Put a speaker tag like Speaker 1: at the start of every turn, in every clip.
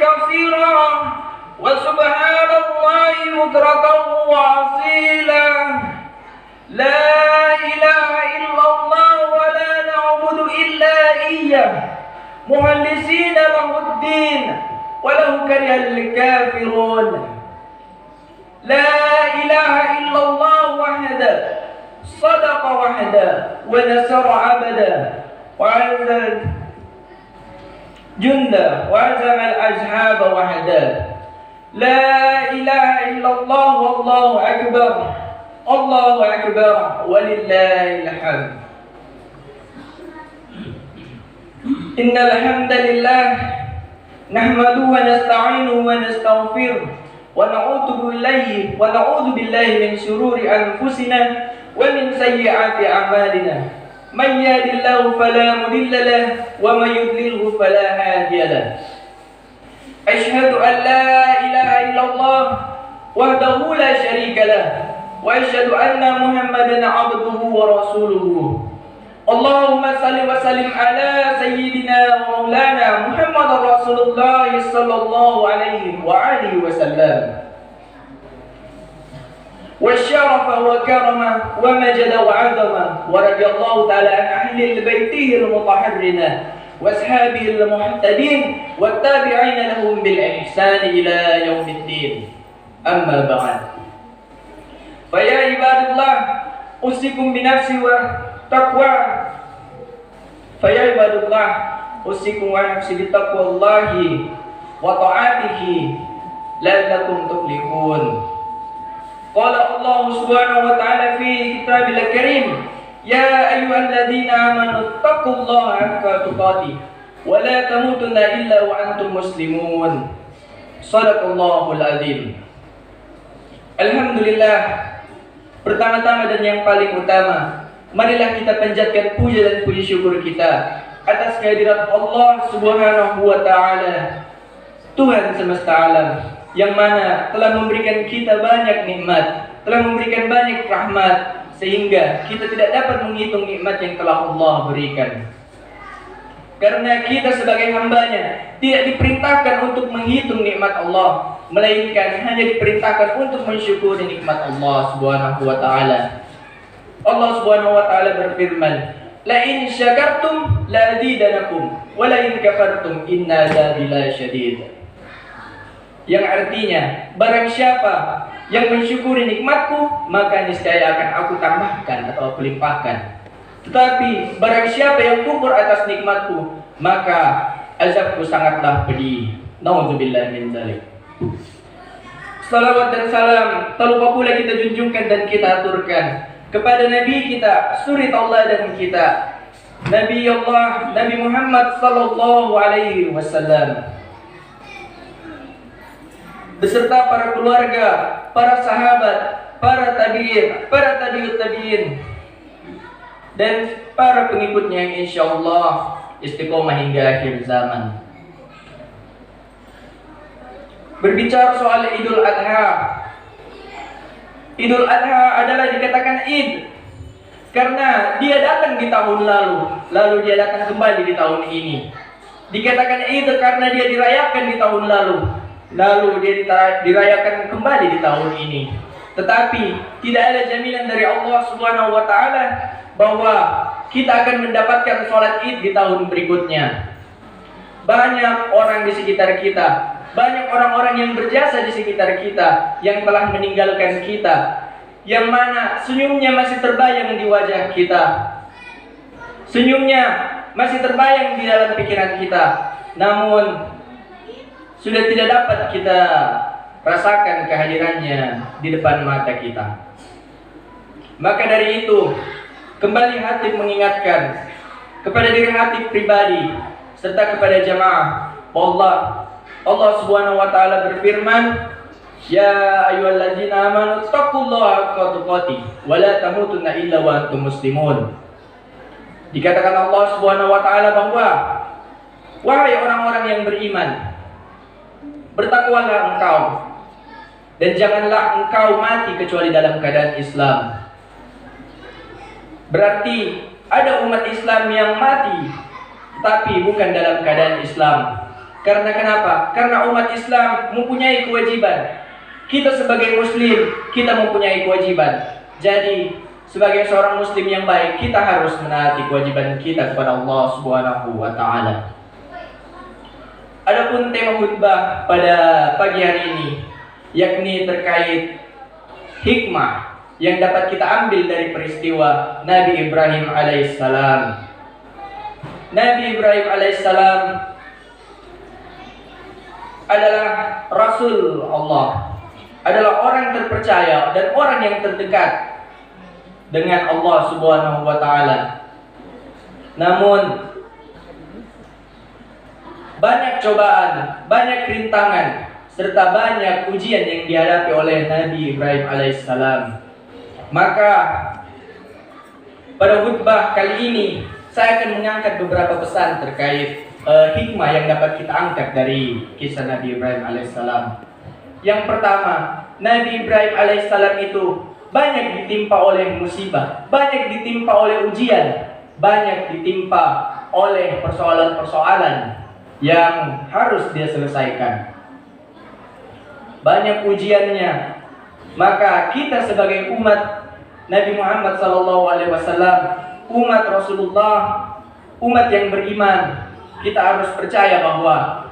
Speaker 1: كثيرا وسبحان الله بكرة وأصيلا لا إله إلا الله ولا نعبد إلا إياه مخلصين له الدين ولو كره الكافرون لا إله إلا الله وحده صدق وحده ونصر عبده وعز جنده وعزم الأصحاب وحده لا إله إلا الله والله أكبر الله أكبر ولله الحمد إن الحمد لله نحمده ونستعينه ونستغفره ونعوذ بالله من شرور أنفسنا ومن سيئات أعمالنا من يهد الله فلا مضل له ومن يضلله فلا هادي له أشهد أن لا إله إلا الله وحده لا شريك له وأشهد أن محمدا عبده ورسوله اللهم صل وسلم على سيدنا ومولانا محمد رسول الله صلى الله عليه وآله وسلم والشرف وكرم ومجد وعظم ورضي الله تعالى عن أهل بيته المطهرين وأصحابه المهتدين والتابعين لهم بالإحسان إلى يوم الدين أما بعد فيا عباد الله أوصيكم بنفسي وتقوى فيا عباد الله أوصيكم ونفسي بتقوى الله وطاعته لعلكم تفلحون قال الله سبحانه وتعالى في كتابه الكريم يا أيها الذين آمنوا اتقوا الله حق تقاته ولا تموتن إلا وأنتم مسلمون صدق الله العظيم. Alhamdulillah, pertama-tama dan yang paling utama, marilah kita panjatkan puja dan puji syukur kita atas kehadirat Allah Subhanahu wa Ta'ala, Tuhan semesta alam, yang mana telah memberikan kita banyak nikmat, telah memberikan banyak rahmat, sehingga kita tidak dapat menghitung nikmat yang telah Allah berikan. Karena kita sebagai hambanya tidak diperintahkan untuk menghitung nikmat Allah, melainkan hanya diperintahkan untuk mensyukuri nikmat Allah Subhanahu wa Ta'ala. Allah Subhanahu wa Ta'ala berfirman, la in syakartum la azidanakum wa la in kafartum inna azabi lasyadid. Yang artinya, barang siapa yang mensyukuri nikmatku, maka niscaya akan aku tambahkan atau aku limpahkan. Tetapi barang siapa yang kufur atas nikmatku, maka azabku sangatlah pedih. Nauzubillah min dzalik. Salawat dan salam tak lupa pula kita junjungkan dan kita aturkan kepada Nabi kita, suri tauladan kita, Nabi Allah, Nabi Muhammad sallallahu alaihi wasallam, beserta para keluarga, para sahabat, para tabi'in, para tabi'ut tabi'in, dan para pengikutnya yang insyaallah istiqomah hingga akhir zaman. Berbicara soal Idul Adha, Idul Adha adalah dikatakan Id karena dia datang di tahun lalu dia datang kembali di tahun ini. Dikatakan Id karena dia dirayakan di tahun lalu dia dirayakan kembali di tahun ini. Tetapi tidak ada jaminan dari Allah Subhanahu wa Ta'ala bahwa kita akan mendapatkan sholat Id di tahun berikutnya. Banyak orang di sekitar kita, banyak orang-orang yang berjasa di sekitar kita yang telah meninggalkan kita, yang mana senyumnya masih terbayang di wajah kita, senyumnya masih terbayang di dalam pikiran kita, namun sudah tidak dapat kita rasakan kehadirannya di depan mata kita. Maka dari itu, kembali Hatib mengingatkan kepada diri Hatib pribadi serta kepada jamaah Allah Subhanahu wa Ta'ala berfirman, ya ayyuhalladzina amanu taqullaha haqqa tuqatih wa la tamutunna illa wa antum muslimun. Dikatakan Allah Subhanahu wa Ta'ala bahwa wahai orang-orang yang beriman, bertakwalah engkau dan janganlah engkau mati kecuali dalam keadaan Islam. Berarti ada umat Islam yang mati tapi bukan dalam keadaan Islam, Karena kenapa? Karena umat Islam mempunyai kewajiban. Kita sebagai muslim, kita mempunyai kewajiban. Jadi, sebagai seorang muslim yang baik, kita harus menaati kewajiban kita kepada Allah Subhanahu wa taala. Adapun tema khutbah pada pagi hari ini yakni terkait hikmah yang dapat kita ambil dari peristiwa Nabi Ibrahim alaihissalam. Nabi Ibrahim alaihissalam adalah Rasul Allah, adalah orang terpercaya dan orang yang terdekat dengan Allah Subhanahu wa taala. Namun banyak cobaan, banyak rintangan, serta banyak ujian yang dihadapi oleh Nabi Ibrahim alaihissalam. Maka pada khutbah kali ini saya akan mengangkat beberapa pesan terkait hikmah yang dapat kita angkat dari kisah Nabi Ibrahim alaihissalam. Yang pertama, Nabi Ibrahim alaihissalam itu banyak ditimpa oleh musibah, banyak ditimpa oleh ujian, banyak ditimpa oleh persoalan-persoalan yang harus dia selesaikan. Banyak ujiannya. Maka kita sebagai umat Nabi Muhammad SAW, umat Rasulullah, umat yang beriman, kita harus percaya bahwa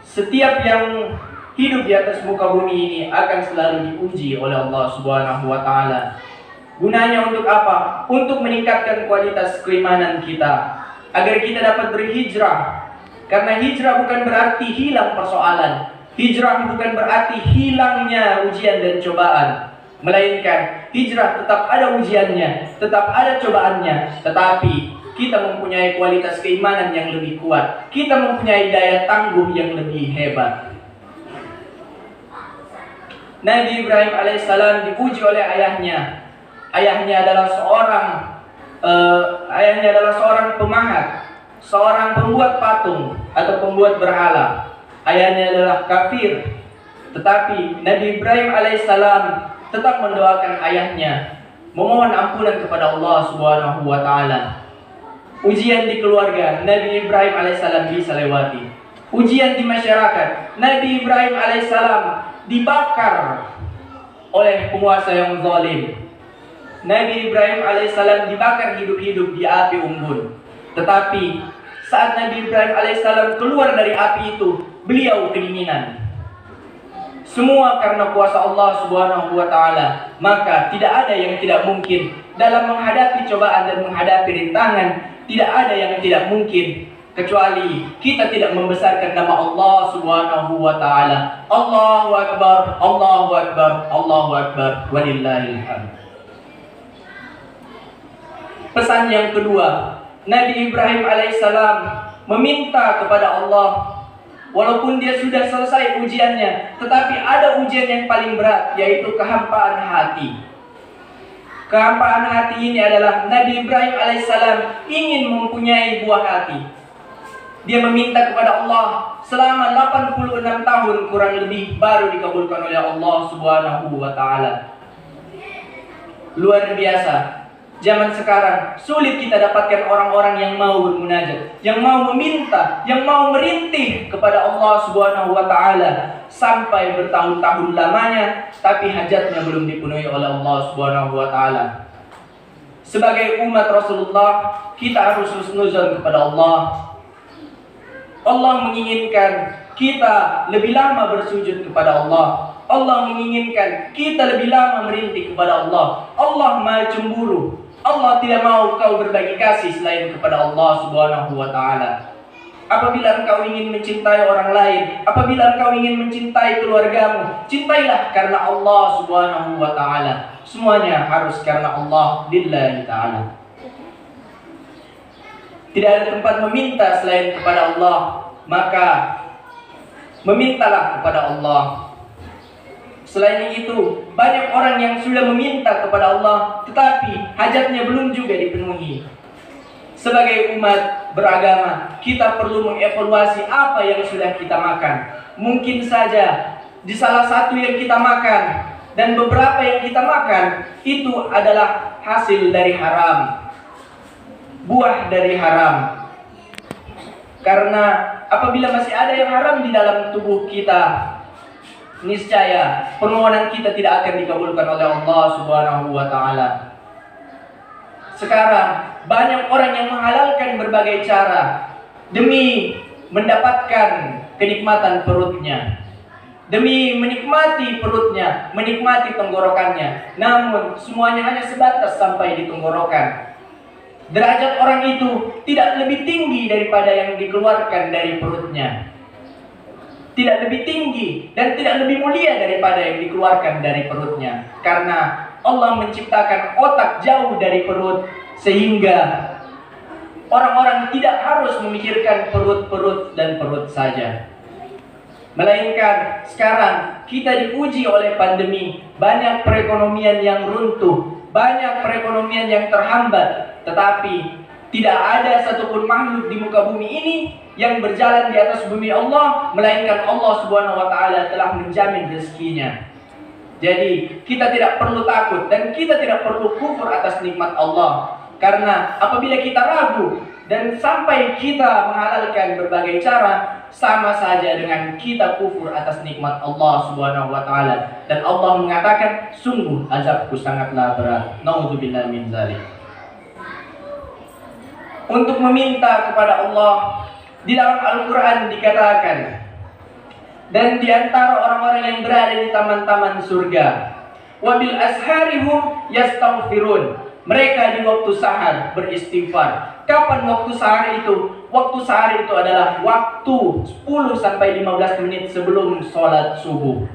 Speaker 1: setiap yang hidup di atas muka bumi ini akan selalu diuji oleh Allah Subhanahu wa taala. Gunanya untuk apa? Untuk meningkatkan kualitas keimanan kita, agar kita dapat berhijrah. Karena hijrah bukan berarti hilang persoalan. Hijrah bukan berarti hilangnya ujian dan cobaan, melainkan hijrah tetap ada ujiannya, tetap ada cobaannya, tetapi kita mempunyai kualitas keimanan yang lebih kuat. Kita mempunyai daya tangguh yang lebih hebat. Nabi Ibrahim alaihissalam diuji oleh ayahnya. Ayahnya adalah seorang pemahat, seorang pembuat patung atau pembuat berhala. Ayahnya adalah kafir, tetapi Nabi Ibrahim alaihissalam tetap mendoakan ayahnya, memohon ampunan kepada Allah Subhanahu wa taala. Ujian di keluarga, Nabi Ibrahim alaihissalam bisa lewati. Ujian di masyarakat, Nabi Ibrahim alaihissalam dibakar oleh penguasa yang zalim. Nabi Ibrahim alaihissalam dibakar hidup-hidup di api unggun. Tetapi saat Nabi Ibrahim alaihissalam keluar dari api itu, beliau kedinginan. Semua karena kuasa Allah Subhanahu wa taala. Maka tidak ada yang tidak mungkin dalam menghadapi cobaan dan menghadapi rintangan. Tidak ada yang tidak mungkin kecuali kita tidak membesarkan nama Allah Subhanahu wa taala. Allahu akbar, Allahu akbar, Allahu akbar, walillahil hamd. Pesan yang kedua, Nabi Ibrahim alaihissalam meminta kepada Allah, walaupun dia sudah selesai ujiannya, tetapi ada ujian yang paling berat, yaitu kehampaan hati. Kehampaan hati ini adalah Nabi Ibrahim alaihissalam ingin mempunyai buah hati. Dia meminta kepada Allah selama 86 tahun kurang lebih baru dikabulkan oleh Allah Subhanahu wa taala. Luar biasa. Zaman sekarang sulit kita dapatkan orang-orang yang mau bermunajat, yang mau meminta, yang mau merintih kepada Allah Subhanahu wa taala sampai bertahun-tahun lamanya, tapi hajatnya belum dipenuhi oleh Allah Subhanahu wa taala. Sebagai umat Rasulullah, kita harus husnuzon kepada Allah. Allah menginginkan kita lebih lama bersujud kepada Allah. Allah menginginkan kita lebih lama merintih kepada Allah. Allah Maha Cemburu. Allah tidak mau kau berbagi kasih selain kepada Allah Subhanahu wa taala. Apabila engkau ingin mencintai orang lain, apabila engkau ingin mencintai keluargamu, cintailah karena Allah Subhanahu wa taala. Semuanya harus karena Allah lillahi taala. Tidak ada tempat meminta selain kepada Allah, maka memintalah kepada Allah. Selain itu, banyak orang yang sudah meminta kepada Allah, tetapi hajatnya belum juga dipenuhi. Sebagai umat beragama, kita perlu mengevaluasi apa yang sudah kita makan. Mungkin saja di salah satu yang kita makan dan beberapa yang kita makan itu adalah hasil dari haram, buah dari haram. Karena apabila masih ada yang haram di dalam tubuh kita, niscaya permohonan kita tidak akan dikabulkan oleh Allah Subhanahu wa taala. Sekarang banyak orang yang menghalalkan berbagai cara demi mendapatkan kenikmatan perutnya, demi menikmati perutnya, menikmati tenggorokannya. Namun semuanya hanya sebatas sampai di tenggorokan. Derajat orang itu tidak lebih tinggi daripada yang dikeluarkan dari perutnya, tidak lebih tinggi dan tidak lebih mulia daripada yang dikeluarkan dari perutnya. Karena Allah menciptakan otak jauh dari perut, sehingga orang-orang tidak harus memikirkan perut-perut dan perut saja. Melainkan sekarang kita diuji oleh pandemi, banyak perekonomian yang runtuh, banyak perekonomian yang terhambat, tetapi tidak ada satupun makhluk di muka bumi ini yang berjalan di atas bumi Allah, melainkan Allah Subhanahu wa taala telah menjamin rezekinya. Jadi kita tidak perlu takut dan kita tidak perlu kufur atas nikmat Allah. Karena apabila kita ragu dan sampai kita menghalalkan berbagai cara, sama saja dengan kita kufur atas nikmat Allah Subhanahu wa taala. Dan Allah mengatakan, sungguh azabku sangatlah berat. Nauzubillah min dzalik. Untuk meminta kepada Allah, di dalam Al-Quran dikatakan, dan di antara orang-orang yang berada di taman-taman surga, wabil asharihum yastaghfirun. Mereka di waktu sahar beristighfar. Kapan waktu sahar itu? Waktu sahar itu adalah waktu 10 sampai 15 menit sebelum sholat subuh.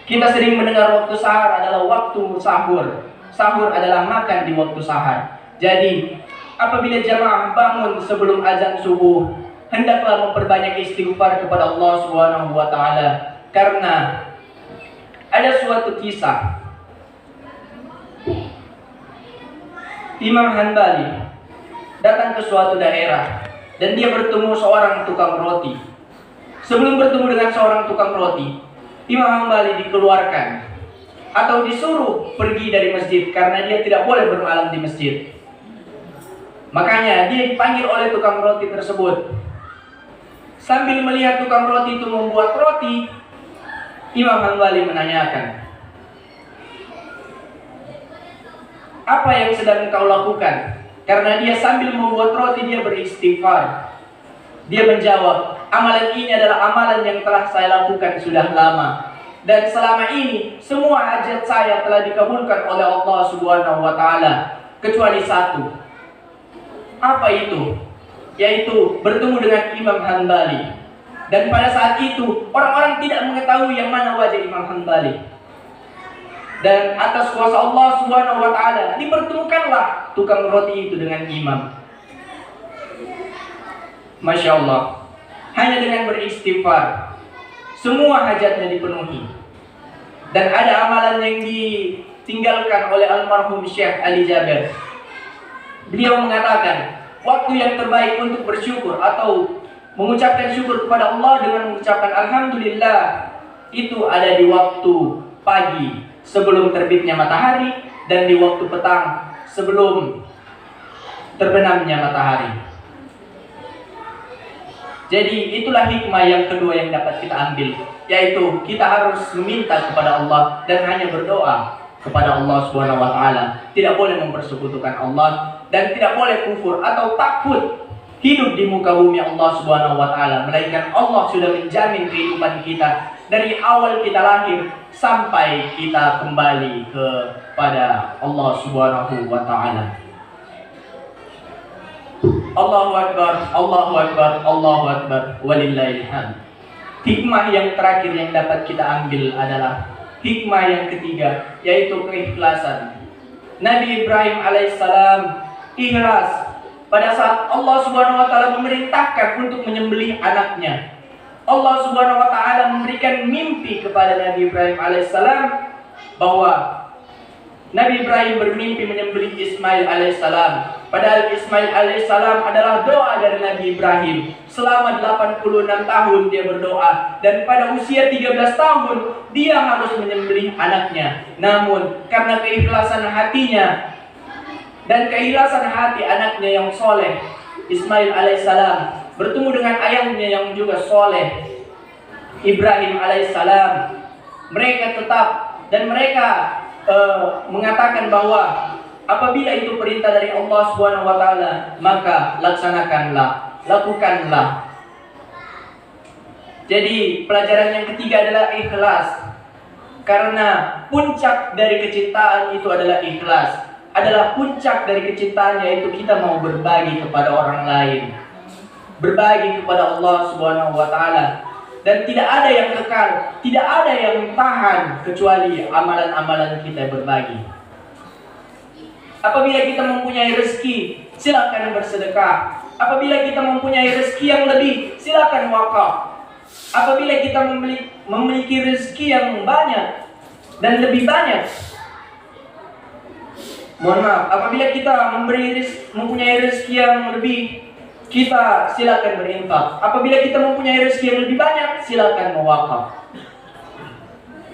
Speaker 1: Kita sering mendengar waktu sahar adalah waktu sahur. Sahur adalah makan di waktu sahar. Jadi apabila jamaah bangun sebelum azan subuh, hendaklah memperbanyak istighfar kepada Allah Subhanahu wa taala. Karena ada suatu kisah Imam Hanbali datang ke suatu daerah dan dia bertemu seorang tukang roti. Sebelum bertemu dengan seorang tukang roti, Imam Hanbali dikeluarkan atau disuruh pergi dari masjid karena dia tidak boleh bermalam di masjid. Makanya dia dipanggil oleh tukang roti tersebut. Sambil melihat tukang roti itu membuat roti, Imam Hanbali menanyakan, apa yang sedang kau lakukan? Karena dia sambil membuat roti dia beristighfar. Dia menjawab, amalan ini adalah amalan yang telah saya lakukan sudah lama. Dan selama ini semua hajat saya telah dikabulkan oleh Allah Subhanahu wa taala kecuali satu. Apa itu? Yaitu bertemu dengan Imam Hanbali. Dan pada saat itu orang-orang tidak mengetahui yang mana wajah Imam Hanbali. Dan atas kuasa Allah Subhanahu wa taala dipertemukanlah tukang roti itu dengan imam. Masya Allah. Hanya dengan beristighfar semua hajatnya dipenuhi. Dan ada amalan yang ditinggalkan oleh almarhum Syekh Ali Jaber. Beliau mengatakan, waktu yang terbaik untuk bersyukur atau mengucapkan syukur kepada Allah dengan mengucapkan alhamdulillah itu ada di waktu pagi sebelum terbitnya matahari dan di waktu petang sebelum terbenamnya matahari. Jadi itulah hikmah yang kedua yang dapat kita ambil, yaitu kita harus meminta kepada Allah dan hanya berdoa kepada Allah Subhanahu wa taala. Tidak boleh mempersekutukan Allah dan tidak boleh kufur atau takut hidup di muka bumi Allah Subhanahu wa taala, melainkan Allah sudah menjamin kehidupan kita dari awal kita lahir sampai kita kembali kepada Allah Subhanahu wa taala. Allahu akbar, Allahu akbar, Allahu akbar, walillahil hamd. Hikmah yang terakhir yang dapat kita ambil adalah hikmah yang ketiga, yaitu keikhlasan. Nabi Ibrahim alaihissalam ikhlas pada saat Allah Subhanahu wa taala memerintahkan untuk menyembelih anaknya. Allah Subhanahu wa taala memberikan mimpi kepada Nabi Ibrahim alaihissalam bahwa Nabi Ibrahim bermimpi menyembelih Ismail alaihissalam. Padahal Ismail alaihissalam adalah doa dari Nabi Ibrahim. Selama 86 tahun dia berdoa, dan pada usia 13 tahun dia harus menyembelih anaknya. Namun karena keikhlasan hatinya, dan keikhlasan hati anaknya yang soleh, Ismail alaihissalam, bertemu dengan ayahnya yang juga soleh, Ibrahim alaihissalam. Mereka tetap dan mereka mengatakan bahwa apabila itu perintah dari Allah Subhanahu wa taala, maka laksanakanlah, lakukanlah. Jadi pelajaran yang ketiga adalah ikhlas. Karena puncak dari kecintaan itu adalah ikhlas. Adalah puncak dari kecintaan, yaitu kita mau berbagi kepada orang lain, berbagi kepada Allah Subhanahu wa taala. Dan tidak ada yang kekal, tidak ada yang tahan kecuali amalan-amalan kita berbagi. Apabila kita mempunyai rezeki, silakan bersedekah. Apabila kita mempunyai rezeki yang lebih, silakan wakaf. Apabila kita memiliki rezeki yang banyak dan lebih banyak, mohon maaf, apabila kita mempunyai rezeki yang lebih, kita silakan berinfak. Apabila kita mempunyai rezeki yang lebih banyak, silakan mewakaf.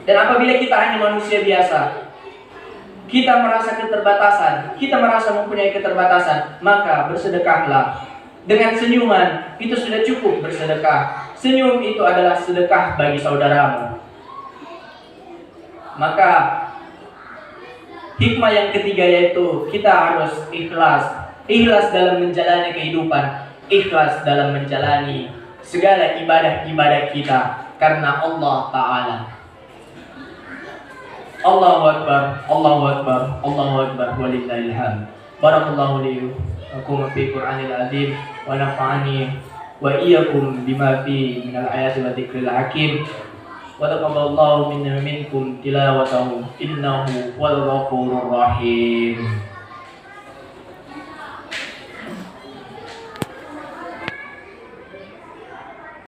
Speaker 1: Dan apabila kita hanya manusia biasa, kita merasa keterbatasan, kita merasa mempunyai keterbatasan, maka bersedekahlah. Dengan senyuman, itu sudah cukup bersedekah. Senyum itu adalah sedekah bagi saudaramu. Maka hikmah yang ketiga yaitu kita harus ikhlas. Ikhlas dalam menjalani kehidupan, ikhlas dalam menjalani segala ibadah-ibadah kita karena Allah Ta'ala. Allahu Akbar, Allahu Akbar, Allahu Akbar, walillahil hamd. Barakallahu li wa fi Qur'anil azim wa nafa'ani wa iyyakum bima fi minal ayati wa dzikril hakim. Wa taqabbalallahu minna minkum tilawatahu innahu wal ghafurur rahim.